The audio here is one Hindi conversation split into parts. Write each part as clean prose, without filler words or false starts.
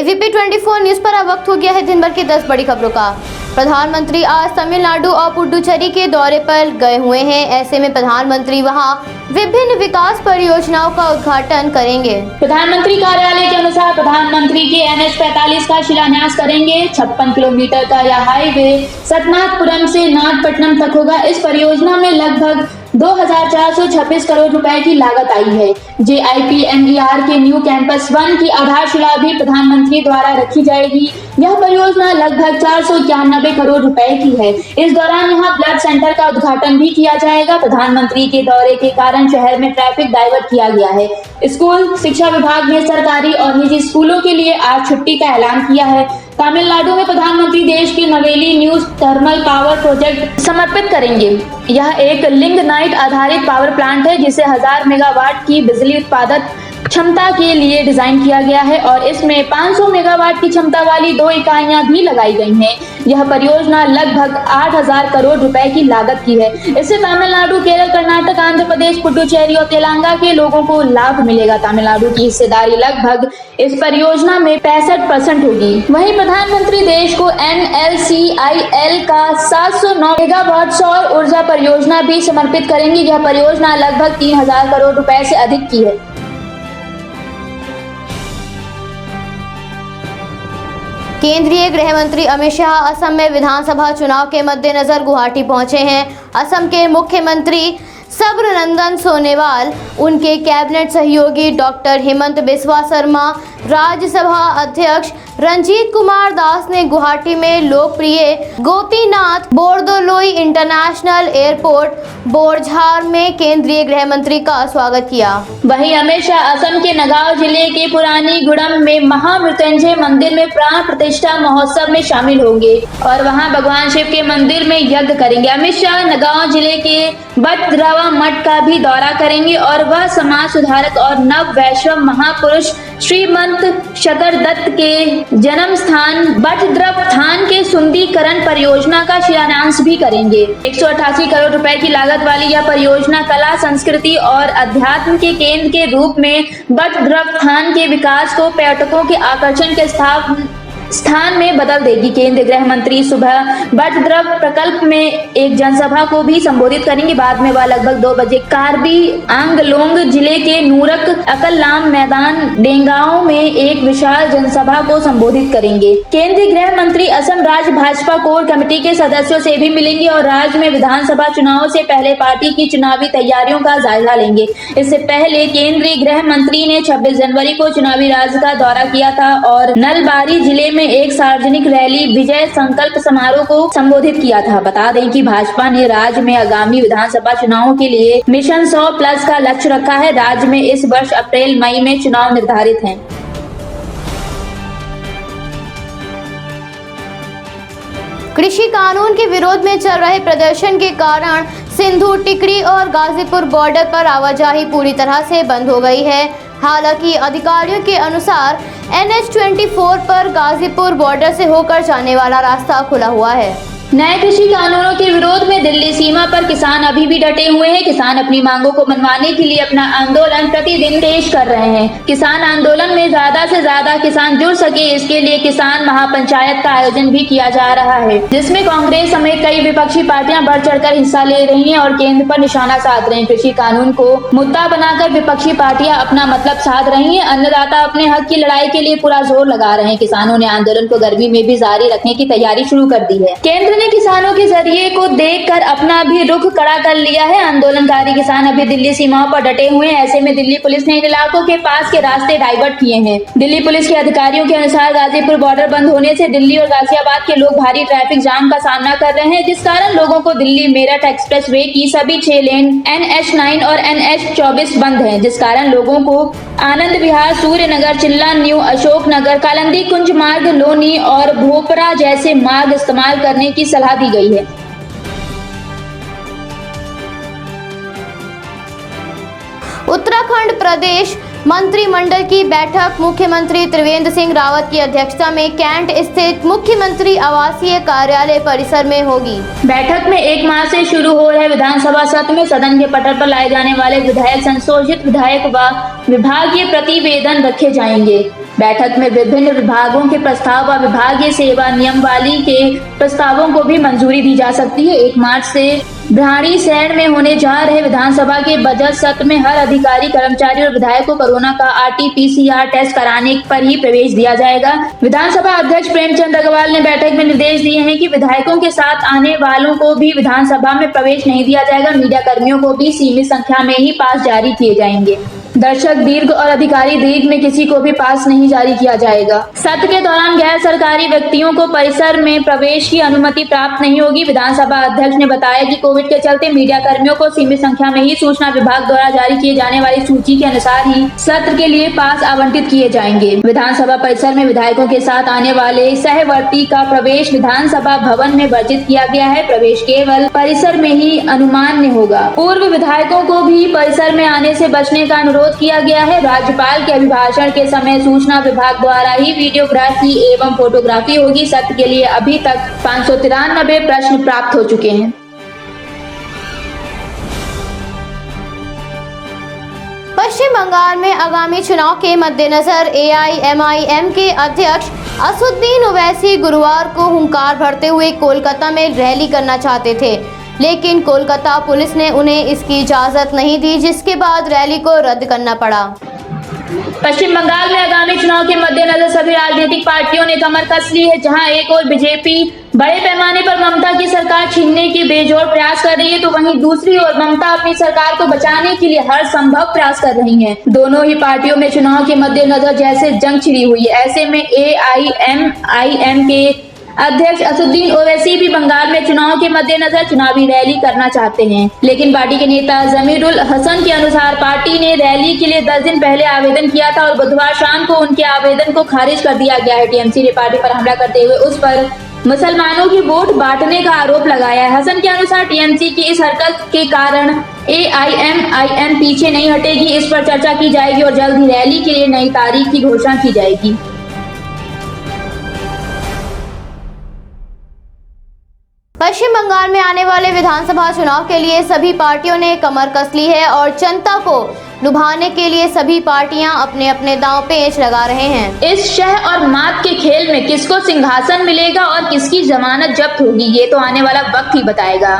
AVP 24 न्यूज पर अब वक्त हो गया है दिन भर की 10 बड़ी खबरों का। प्रधानमंत्री आज तमिलनाडु और पुडुचेरी के दौरे पर गए हुए हैं। ऐसे में प्रधानमंत्री वहां विभिन्न विकास परियोजनाओं का उद्घाटन करेंगे। प्रधानमंत्री कार्यालय के अनुसार प्रधानमंत्री के NH 45 का शिलान्यास करेंगे। 56 किलोमीटर का यह हाईवे सतनाथपुरम से नागपट्टनम तक होगा। इस परियोजना में लगभग 2426 करोड़ रुपए की लागत आई है। JIPMER के न्यू कैंपस 1 की आधारशिला भी प्रधानमंत्री द्वारा रखी जाएगी। यह परियोजना लगभग 491 करोड़ रुपए की है। इस दौरान यहाँ ब्लड सेंटर का उद्घाटन भी किया जाएगा। प्रधानमंत्री के दौरे के कारण शहर में ट्रैफिक डाइवर्ट किया गया है। स्कूल शिक्षा विभाग ने सरकारी और निजी स्कूलों के लिए आज छुट्टी का ऐलान किया है। तमिलनाडु में प्रधानमंत्री देश की नवेली न्यू थर्मल पावर प्रोजेक्ट समर्पित करेंगे। यह एक लिग्नाइट आधारित पावर प्लांट है जिसे 1000 मेगावाट की बिजली उत्पादक क्षमता के लिए डिजाइन किया गया है और इसमें 500 मेगावाट की क्षमता वाली 2 इकाइयां भी लगाई गई हैं। यह परियोजना लगभग 8000 करोड़ रुपए की लागत की है। इससे तमिलनाडु, केरल, कर्नाटक, आंध्र प्रदेश, पुडुचेरी और तेलंगाना के लोगों को लाभ मिलेगा। तमिलनाडु की हिस्सेदारी लगभग इस परियोजना में 65% होगी। वहीं प्रधानमंत्री देश को NLCIL का 709 मेगावाट सौर ऊर्जा परियोजना भी समर्पित करेंगे। यह परियोजना लगभग 3000 करोड़ रुपए से अधिक की है। केंद्रीय गृह मंत्री अमित शाह असम में विधानसभा चुनाव के मद्देनजर गुवाहाटी पहुंचे हैं। असम के मुख्यमंत्री सर्बानंद सोनोवाल, उनके कैबिनेट सहयोगी डॉक्टर हेमंत बिस्वा शर्मा, राज्यसभा अध्यक्ष रंजीत कुमार दास ने गुवाहाटी में लोकप्रिय गोपीनाथ बोरदोलोई इंटरनेशनल एयरपोर्ट बोरझार में केंद्रीय गृह मंत्री का स्वागत किया। वहीं अमित शाह असम के नगांव जिले के पुरानी गुड़म में महामृत्युंजय मंदिर में प्राण प्रतिष्ठा महोत्सव में शामिल होंगे और वहां भगवान शिव के मंदिर में यज्ञ करेंगे। अमित शाह नगांव जिले के बटद्रवा मठ का भी दौरा करेंगे और वह समाज सुधारक और नव वैष्णव महापुरुष श्रीमंत शकरदत्त के जन्म स्थान बटद्रव स्थान के सुंदरीकरण परियोजना का शिलान्यास भी करेंगे। 188 करोड़ रुपए की लागत वाली यह परियोजना कला, संस्कृति और अध्यात्म के केंद्र के रूप में बटद्रव स्थान के विकास को पर्यटकों के आकर्षण के स्थान में बदल देगी। केंद्रीय गृह मंत्री सुबह बटद्रव प्रकल्प में एक जनसभा को भी संबोधित करेंगे। बाद में वह लगभग 2 बजे कार्बी आंगलोंग जिले के नूरक अकललाम मैदान डेंगांव में एक विशाल जनसभा को संबोधित करेंगे। केंद्रीय गृह मंत्री असम राज्य भाजपा कोर कमेटी के सदस्यों से भी मिलेंगे और राज्य में विधानसभा चुनाव से पहले पार्टी की चुनावी तैयारियों का जायजा लेंगे। इससे पहले केंद्रीय गृह मंत्री ने 26 जनवरी को चुनावी राज्य का दौरा किया था और नलबारी जिले में एक सार्वजनिक रैली विजय संकल्प समारोह को संबोधित किया था। बता दें कि भाजपा ने राज्य में आगामी विधानसभा चुनावों के लिए मिशन 100+ का लक्ष्य रखा है। राज्य में इस वर्ष अप्रैल मई में चुनाव निर्धारित हैं। कृषि कानून के विरोध में चल रहे प्रदर्शन के कारण सिंधु, टिकरी और गाजीपुर बॉर्डर पर आवाजाही पूरी तरह से बंद हो गई है। हालांकि अधिकारियों के अनुसार NH 24 पर गाजीपुर बॉर्डर से होकर जाने वाला रास्ता खुला हुआ है। नए कृषि कानूनों के विरोध में दिल्ली सीमा पर किसान अभी भी डटे हुए हैं। किसान अपनी मांगों को मनवाने के लिए अपना आंदोलन प्रतिदिन तेज कर रहे हैं। किसान आंदोलन में ज्यादा से ज्यादा किसान जुड़ सके, इसके लिए किसान महापंचायत का आयोजन भी किया जा रहा है, जिसमें कांग्रेस समेत कई विपक्षी पार्टियां बढ़ चढ़कर हिस्सा ले रही हैं और केंद्र पर निशाना साध रहे हैं। कृषि कानून को मुद्दा बनाकर विपक्षी पार्टियां अपना मतलब साध रही है। अन्नदाता अपने हक की लड़ाई के लिए पूरा जोर लगा रहे हैं। किसानों ने आंदोलन को गर्मी में भी जारी रखने की तैयारी शुरू कर दी है। केंद्र ने किसानों के जरिए को देखकर अपना भी रुख कड़ा कर लिया है। आंदोलनकारी किसान अभी दिल्ली सीमाओं पर डटे हुए हैं। ऐसे में दिल्ली पुलिस ने इन इलाकों के पास के रास्ते डाइवर्ट किए हैं। दिल्ली पुलिस के अधिकारियों के अनुसार गाजीपुर बॉर्डर बंद होने से दिल्ली और गाजियाबाद के लोग भारी ट्रैफिक जाम का सामना कर रहे हैं, जिस कारण लोगों को दिल्ली मेरठ एक्सप्रेसवे की सभी 6 लेन NH 9 और NH 24 बंद है, जिस कारण लोगों को आनंद विहार, सूर्यनगर, चिल्ला, न्यू अशोक नगर, कालंदी कुंज मार्ग, लोनी और भोपरा जैसे मार्ग इस्तेमाल करने की सलाह दी गई है। उत्तराखंड प्रदेश मंत्रिमंडल की बैठक मुख्यमंत्री त्रिवेंद्र सिंह रावत की अध्यक्षता में कैंट स्थित मुख्यमंत्री आवासीय कार्यालय परिसर में होगी। बैठक में 1 मार्च से शुरू हो रहे विधानसभा सत्र में सदन के पटल पर लाए जाने वाले विधायक, संशोधित विधायक व विभागीय प्रतिवेदन रखे जाएंगे। बैठक में विभिन्न विभागों के प्रस्ताव व विभागीय सेवा नियमावली के प्रस्तावों को भी मंजूरी दी जा सकती है। 1 मार्च से भ्राड़ीसैंण में होने जा रहे विधानसभा के बजट सत्र में हर अधिकारी, कर्मचारी और विधायक को कोरोना का RT-PCR टेस्ट कराने पर ही प्रवेश दिया जाएगा। विधानसभा अध्यक्ष प्रेमचंद अग्रवाल ने बैठक में निर्देश दिए हैं कि विधायकों के साथ आने वालों को भी विधानसभा में प्रवेश नहीं दिया जाएगा। मीडिया कर्मियों को भी सीमित संख्या में ही पास जारी किए जाएंगे। दर्शक दीर्घ और अधिकारी दीर्घ में किसी को भी पास नहीं जारी किया जाएगा। सत्र के दौरान गैर सरकारी व्यक्तियों को परिसर में प्रवेश की अनुमति प्राप्त नहीं होगी। विधानसभा अध्यक्ष ने बताया कि कोविड के चलते मीडिया कर्मियों को सीमित संख्या में ही सूचना विभाग द्वारा जारी किए जाने वाली सूची के अनुसार ही सत्र के लिए पास आवंटित किए जाएंगे। विधानसभा परिसर में विधायकों के साथ आने वाले सहवर्ती का प्रवेश विधानसभा भवन में वर्जित किया गया है। प्रवेश केवल परिसर में ही अनुमान्य होगा। पूर्व विधायकों को भी परिसर में आने से बचने का अनुरोध किया गया है। राज्यपाल के अभिभाषण के समय सूचना विभाग द्वारा ही वीडियोग्राफी एवं फोटोग्राफी होगी। सत्र के लिए अभी तक 593 प्रश्न प्राप्त हो चुके हैं। पश्चिम बंगाल में आगामी चुनाव के मद्देनजर AIMIM के अध्यक्ष असदुद्दीन ओवैसी गुरुवार को हुंकार भरते हुए कोलकाता में रैली करना चाहते थे, लेकिन कोलकाता पुलिस ने उन्हें इसकी इजाजत नहीं दी, जिसके बाद रैली को रद्द करना पड़ा। पश्चिम बंगाल में आगामी चुनाव के मद्देनजर सभी राजनीतिक पार्टियों ने कमर कस ली है। जहां एक ओर बीजेपी बड़े पैमाने पर ममता की सरकार छीनने के बेजोड़ प्रयास कर रही है, तो वहीं दूसरी ओर ममता अपनी सरकार को बचाने के लिए हर संभव प्रयास कर रही हैं। दोनों ही पार्टियों में चुनाव के मद्देनजर जैसे जंग छिड़ी हुई है। ऐसे में AIMIM के अध्यक्ष असदुद्दीन ओवैसी भी बंगाल में चुनाव के मद्देनजर चुनावी रैली करना चाहते हैं, लेकिन पार्टी के नेता जमीरुल हसन के अनुसार पार्टी ने रैली के लिए 10 दिन पहले आवेदन किया था और बुधवार शाम को उनके आवेदन को खारिज कर दिया गया है। TMC ने पार्टी पर हमला करते हुए उस पर मुसलमानों की वोट बांटने का आरोप लगाया है। हसन के अनुसार TMC की इस हरकत के कारण AIMIM पीछे नहीं हटेगी। इस पर चर्चा की जाएगी और जल्द ही रैली के लिए नई तारीख की घोषणा की जाएगी। पश्चिम बंगाल में आने वाले विधानसभा चुनाव के लिए सभी पार्टियों ने कमर कस ली है और जनता को लुभाने के लिए सभी पार्टियां अपने अपने दांव पेच लगा रहे हैं। इस शह और मात के खेल में किसको सिंहासन मिलेगा और किसकी जमानत जब्त होगी, ये तो आने वाला वक्त ही बताएगा।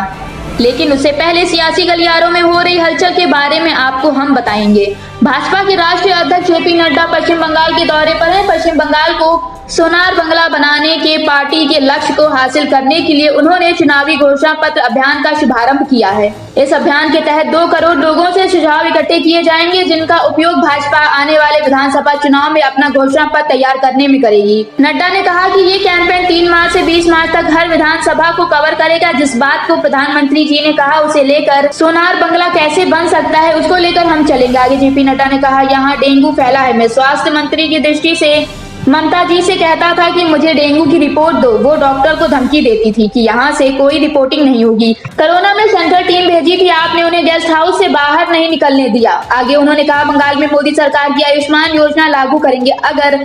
लेकिन उससे पहले सियासी गलियारों में हो रही हलचल के बारे में आपको हम बताएंगे। भाजपा के राष्ट्रीय अध्यक्ष JP नड्डा पश्चिम बंगाल के दौरे पर हैं। पश्चिम बंगाल को सोनार बंगला बनाने के पार्टी के लक्ष्य को हासिल करने के लिए उन्होंने चुनावी घोषणा पत्र अभियान का शुभारंभ किया है। इस अभियान के तहत 2 करोड़ लोगों से सुझाव इकट्ठे किए जाएंगे, जिनका उपयोग भाजपा आने वाले विधानसभा चुनाव में अपना घोषणा पत्र तैयार करने में करेगी। नड्डा ने कहा कि ये कैंपेन 3 मार्च से 20 मार्च तक हर विधानसभा को कवर करेगा। जिस बात को प्रधानमंत्री जी ने कहा उसे लेकर सोनार बंगला कैसे बन सकता है, उसको लेकर हम चलेंगे आगे। JP नड्डा ने कहा, यहाँ डेंगू फैला है। मैं स्वास्थ्य मंत्री की दृष्टि से ममता जी से कहता था कि मुझे डेंगू की रिपोर्ट दो। वो डॉक्टर को धमकी देती थी कि यहाँ से कोई रिपोर्टिंग नहीं होगी। कोरोना में सेंट्रल टीम भेजी थी, आपने उन्हें गेस्ट हाउस से बाहर नहीं निकलने दिया। आगे उन्होंने कहा, बंगाल में मोदी सरकार की आयुष्मान योजना लागू करेंगे। अगर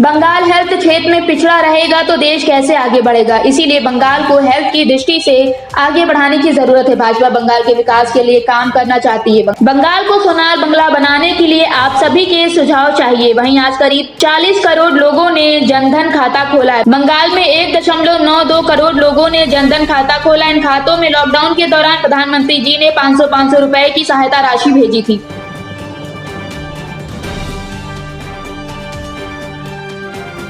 बंगाल हेल्थ क्षेत्र में पिछड़ा रहेगा तो देश कैसे आगे बढ़ेगा, इसीलिए बंगाल को हेल्थ की दृष्टि से आगे बढ़ाने की जरूरत है। भाजपा बंगाल के विकास के लिए काम करना चाहती है। बंगाल को सोनार बंगला बनाने के लिए आप सभी के सुझाव चाहिए। वहीं आज करीब 40 करोड़ लोगों ने जनधन खाता खोला है। बंगाल में 1.92 करोड़ लोगों ने जनधन खाता खोला। इन खातों में लॉकडाउन के दौरान प्रधानमंत्री जी ने 500 रुपए की सहायता राशि भेजी थी।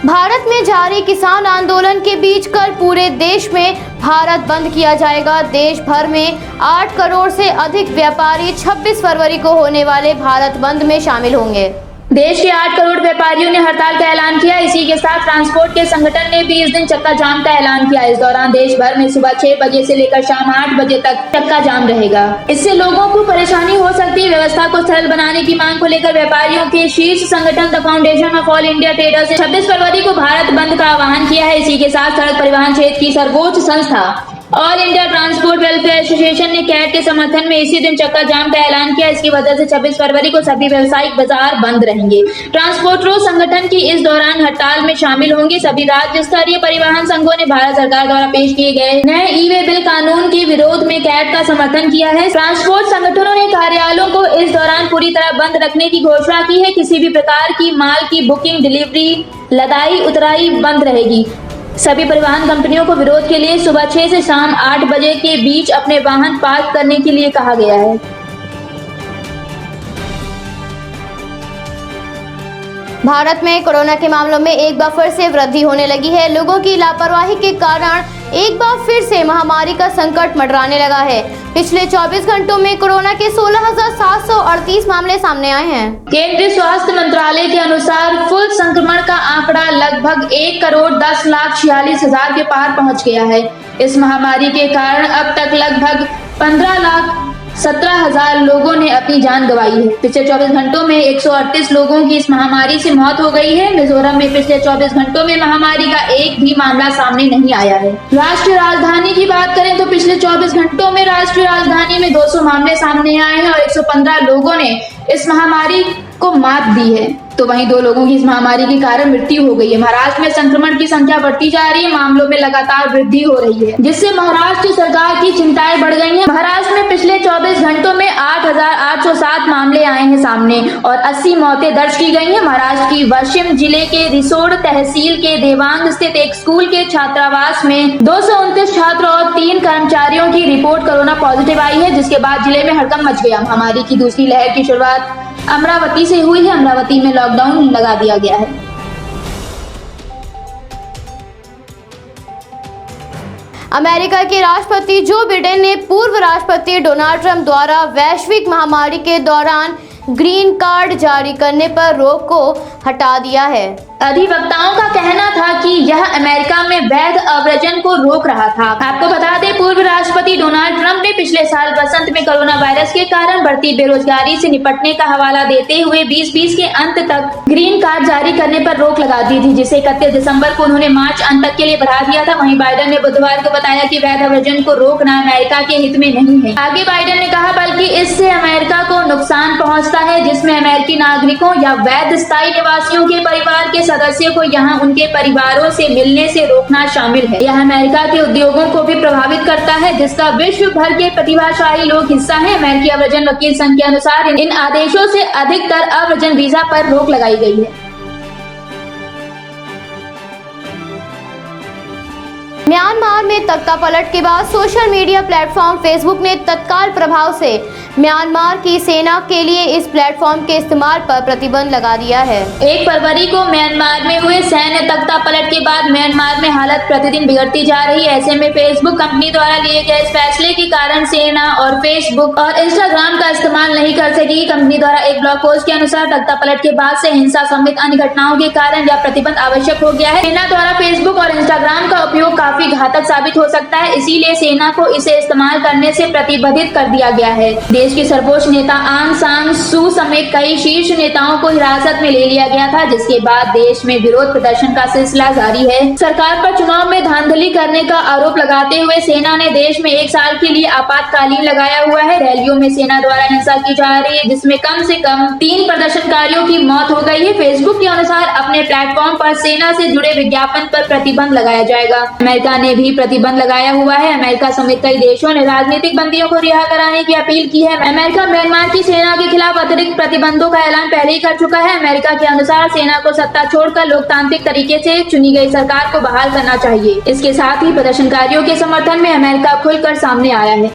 भारत में जारी किसान आंदोलन के बीच कल पूरे देश में भारत बंद किया जाएगा। देश भर में 8 करोड़ से अधिक व्यापारी 26 फरवरी को होने वाले भारत बंद में शामिल होंगे। देश के 8 करोड़ व्यापारियों ने हड़ताल का ऐलान किया। इसी के साथ ट्रांसपोर्ट के संगठन ने भी इस दिन चक्का जाम का ऐलान किया। इस दौरान देश भर में सुबह 6 बजे से लेकर शाम 8 बजे तक चक्का जाम रहेगा। इससे लोगों को परेशानी हो सकती है। व्यवस्था को सरल बनाने की मांग को लेकर व्यापारियों के शीर्ष संगठन the foundation of all India traders ने 26 फरवरी को भारत बंद का आह्वान किया है। इसी के साथ सड़क परिवहन क्षेत्र की सर्वोच्च संस्था all India transport welfare association ने कैट के समर्थन में इसी दिन चक्का जाम का ऐलान किया। इसकी वजह से 26 फरवरी को सभी व्यावसायिक बाजार बंद रहेंगे। ट्रांसपोर्टरों संगठन की इस दौरान हड़ताल में शामिल होंगे। सभी राज्य स्तरीय परिवहन संघों ने भारत सरकार द्वारा पेश किए गए नए ई-वे बिल कानून के विरोध में कैट का समर्थन किया है। ट्रांसपोर्ट संगठनों ने कार्यालयों को इस दौरान पूरी तरह बंद रखने की घोषणा की है। किसी भी प्रकार की माल की बुकिंग, डिलीवरी, लदाई उतराई बंद रहेगी। सभी परिवहन कंपनियों को विरोध के लिए सुबह 6 से शाम 8 बजे के बीच अपने वाहन पार्क करने के लिए कहा गया है। भारत में कोरोना के मामलों में एक बार फिर से वृद्धि होने लगी है। लोगों की लापरवाही के कारण एक बार फिर से महामारी का संकट मंडराने लगा है। पिछले 24 घंटों में कोरोना के 16,738 मामले सामने आए हैं। केंद्रीय स्वास्थ्य मंत्रालय के अनुसार कुल संक्रमण का आंकड़ा लगभग 1,10,46,000 के पार पहुंच गया है। इस महामारी के कारण अब तक लगभग 15,17,000 लोगों ने अपनी जान गंवाई है। पिछले 24 घंटों में 138 लोगों की इस महामारी से मौत हो गई है। मिजोरम में पिछले 24 घंटों में महामारी का एक भी मामला सामने नहीं आया है। राष्ट्रीय राजधानी की बात करें तो पिछले 24 घंटों में राष्ट्रीय राजधानी में 200 मामले सामने आए हैं और 115 लोगों ने इस महामारी को मात दी है। तो वहीं 2 लोगों की इस महामारी के कारण मृत्यु हो गई है। महाराष्ट्र में संक्रमण की संख्या बढ़ती जा रही है। मामलों में लगातार वृद्धि हो रही है, जिससे महाराष्ट्र सरकार की चिंताएं बढ़ गई हैं। महाराष्ट्र में पिछले 24 घंटों में 8,807 मामले आए हैं सामने और 80 मौतें दर्ज की गई हैं। महाराष्ट्र की वाशिम जिले के रिसोड तहसील के देवांग स्थित एक स्कूल के छात्रावास में 229 छात्रों और 3 कर्मचारियों की रिपोर्ट कोरोना पॉजिटिव आई है, जिसके बाद जिले में हड़कंप मच गया। महामारी की दूसरी लहर की शुरुआत अमरावती से हुई है। अमरावती में लॉकडाउन लगा दिया गया है। अमेरिका के राष्ट्रपति जो बिडेन ने पूर्व राष्ट्रपति डोनाल्ड ट्रंप द्वारा वैश्विक महामारी के दौरान ग्रीन कार्ड जारी करने पर रोक को हटा दिया है। अधिवक्ताओं का कहना था कि यह अमेरिका में वैध अव्रजन को रोक रहा था। आपको बता दें, पूर्व राष्ट्रपति डोनाल्ड ट्रंप ने पिछले साल वसंत में कोरोना वायरस के कारण बढ़ती बेरोजगारी से निपटने का हवाला देते हुए 2020 के अंत तक ग्रीन कार्ड जारी करने पर रोक लगा दी थी, जिसे 31 दिसंबर को उन्होंने मार्च अंत तक के लिए बढ़ा दिया था। वहीं बाइडेन ने बुधवार को बताया कि वैध अव्रजन को रोकना अमेरिका के हित में नहीं है। आगे बाइडेन ने कहा, बल्कि इससे अमेरिका को नुकसान पहुँचता है, जिसमें अमेरिकी नागरिकों या वैध स्थायी निवासियों के परिवार के सदस्यों को यहाँ उनके परिवारों से मिलने से रोकना शामिल है। यह अमेरिका के उद्योगों को भी प्रभावित करता है, जिसका विश्व भर के प्रतिभाशाली लोग हिस्सा हैं। अमेरिकी अव्रजन वकील संघ के अनुसार इन आदेशों से अधिकतर अव्रजन वीजा पर रोक लगाई गई है। म्यांमार में तख्तापलट के बाद सोशल मीडिया प्लेटफॉर्म फेसबुक ने तत्काल प्रभाव से म्यांमार की सेना के लिए इस प्लेटफॉर्म के इस्तेमाल पर प्रतिबंध लगा दिया है। 1 फरवरी को म्यांमार में हुए सैन्य तख्तापलट के बाद म्यांमार में हालत प्रतिदिन बिगड़ती जा रही है। ऐसे में फेसबुक कंपनी द्वारा लिए गए इस फैसले के कारण सेना और फेसबुक और इंस्टाग्राम का इस्तेमाल नहीं कर सकेगी। कंपनी द्वारा एक ब्लॉग पोस्ट के अनुसार तख्तापलट के बाद से हिंसा समेत अन्य घटनाओं के कारण यह प्रतिबंध आवश्यक हो गया है। सेना द्वारा फेसबुक और इंस्टाग्राम का उपयोग काफी घातक साबित हो सकता है, इसीलिए सेना को इसे इस्तेमाल करने से प्रतिबंधित कर दिया गया है। देश की सर्वोच्च नेता आंग सान सू समेत कई शीर्ष नेताओं को हिरासत में ले लिया गया था, जिसके बाद देश में विरोध प्रदर्शन का सिलसिला जारी है। सरकार पर चुनाव में धांधली करने का आरोप लगाते हुए सेना ने देश में 1 साल के लिए आपातकालीन लगाया हुआ है। रैलियों में सेना द्वारा हिंसा की जा रही है, जिसमें कम से कम 3 प्रदर्शनकारियों की मौत हो गई है। फेसबुक के अनुसार अपने प्लेटफॉर्म पर सेना से जुड़े विज्ञापन पर प्रतिबंध लगाया जाएगा। अमेरिका ने भी प्रतिबंध लगाया हुआ है। अमेरिका समेत कई देशों ने राजनीतिक बंदियों को रिहा कराने की अपील की है। अमेरिका म्यांमार की सेना के खिलाफ अतिरिक्त प्रतिबंधों का ऐलान पहले ही कर चुका है। अमेरिका के अनुसार सेना को सत्ता छोड़कर लोकतांत्रिक तरीके से चुनी गई सरकार को बहाल करना चाहिए। इसके साथ ही प्रदर्शनकारियों के समर्थन में अमेरिका खुलकर सामने आया है।